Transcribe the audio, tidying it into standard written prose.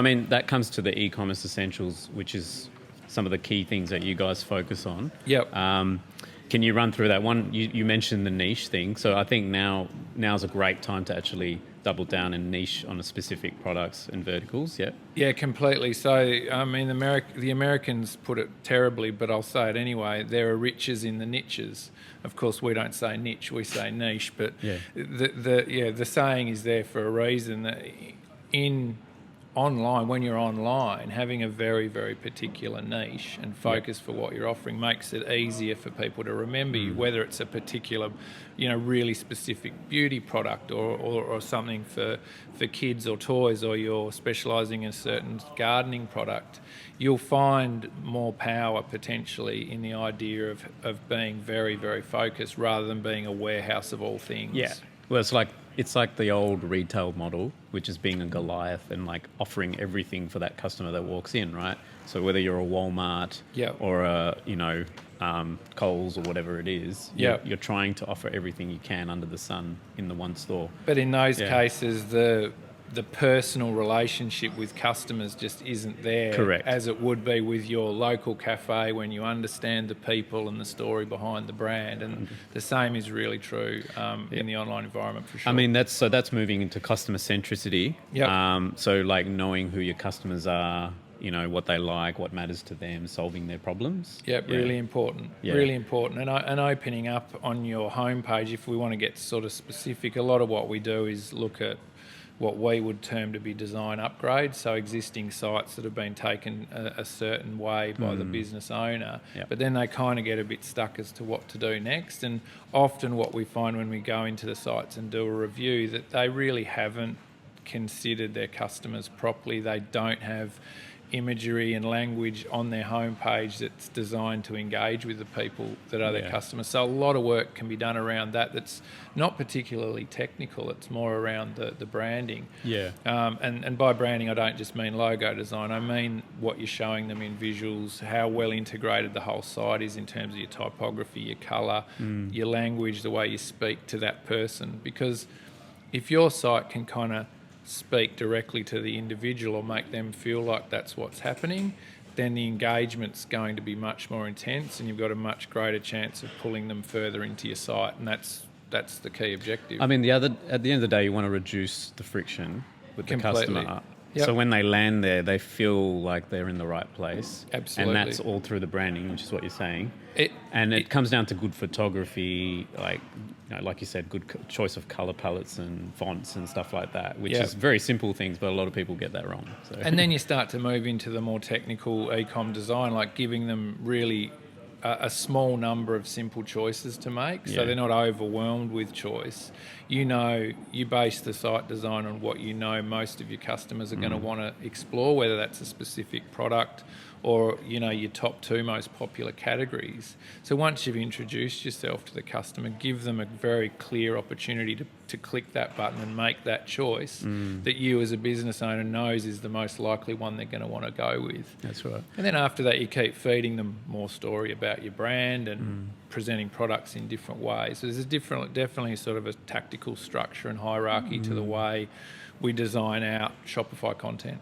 I mean, that comes to the e-commerce essentials, which is some of the key things that you guys focus on. Yep. Can you run through that one? You mentioned the niche thing, so I think now's a great time to actually double down and niche on a specific products and verticals. Yeah. Yeah, completely. So, I mean, the Americans put it terribly, but I'll say it anyway. There are riches in the niches. Of course, we don't say niche, we say niche. But Yeah. the saying is there for a reason. That when you're online, having a very, very particular niche and focus for what you're offering makes it easier for people to remember you, whether it's a particular, really specific beauty product or something for kids or toys, or you're specialising in a certain gardening product. You'll find more power potentially in the idea of being very, very focused rather than being a warehouse of all things. Yeah. Well, it's like the old retail model, which is being a Goliath and like offering everything for that customer that walks in, right? So whether you're a Walmart or a Coles or whatever it is, you're trying to offer everything you can under the sun in the one store. But in those cases, the personal relationship with customers just isn't there. Correct. As it would be with your local cafe when you understand the people and the story behind the brand. And the same is really true in the online environment for sure. I mean, that's moving into customer centricity. Yep. So like knowing who your customers are, what they like, what matters to them, solving their problems. Yep, really important. Yeah. Really important. And opening up on your homepage, if we want to get sort of specific, a lot of what we do is look at what we would term to be design upgrades, so existing sites that have been taken a certain way by the business owner, but then they kind of get a bit stuck as to what to do next. And often what we find when we go into the sites and do a review, that they really haven't considered their customers properly. They don't have imagery and language on their homepage that's designed to engage with the people that are their customers. So a lot of work can be done around that that's not particularly technical. It's more around the branding. Yeah. And by branding, I don't just mean logo design. I mean what you're showing them in visuals, how well integrated the whole site is in terms of your typography, your colour, your language, the way you speak to that person. Because if your site can kind of speak directly to the individual or make them feel like that's what's happening, then the engagement's going to be much more intense and you've got a much greater chance of pulling them further into your site, and that's the key objective. I mean, at the end of the day, you want to reduce the friction with the customer. Yep. So when they land there, they feel like they're in the right place. Absolutely. And that's all through the branding, which is what you're saying. It comes down to good photography, like you said, good choice of colour palettes and fonts and stuff like that, which is very simple things, but a lot of people get that wrong. So. And then you start to move into the more technical e-com design, like giving them really a small number of simple choices to make, so they're not overwhelmed with choice. You base the site design on what most of your customers are going to want to explore, whether that's a specific product or your top 2 most popular categories. So once you've introduced yourself to the customer, give them a very clear opportunity to click that button and make that choice that you as a business owner knows is the most likely one they're going to want to go with. That's right. And then after that, you keep feeding them more story about your brand and presenting products in different ways. So there's definitely sort of a tactical structure and hierarchy to the way we design out Shopify content.